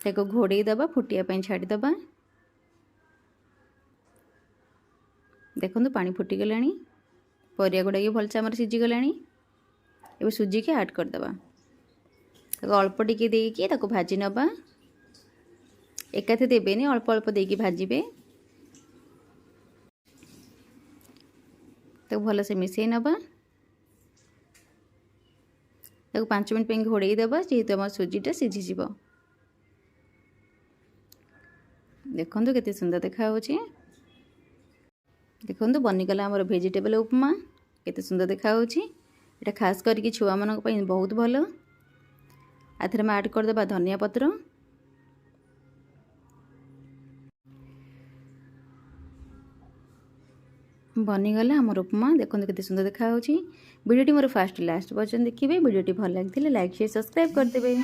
ताको घोड़े दबा फुटिया पे छाड़ी दबा। देखो पानी फुटी गलानी, परिया गुड़ा भी भलसे आमर सीझी गलानी। एबे सुजी के ऐड कर दबा, ताको अल्प टिके देकी ताको भाजी नबा। एकाथे देबेनी, अल्प अल्प देकी भाजिबे। ताको भलसे मिसई नबा, ताको 5 मिनट पे घोड़े दबा जेहेतु आम सुजीटा सीझी जीव। देखो केते सुंदर देखा होची। देखो बनीगला आमर वेजिटेबल उपमा केते सुंदर देखा होची। एटा खास करके छुआ मानक पई बहुत भलो। आथरे में ऐड कर देबा धनिया पत्र। बनीगला आमर उपमा। देखो केते सुंदर देखा होची। वीडियोटी मोर फास्ट लास्ट पर्यंत देखिए। वीडियोटी भल लगी लाइक शेयर सब्सक्राइब कर देबे।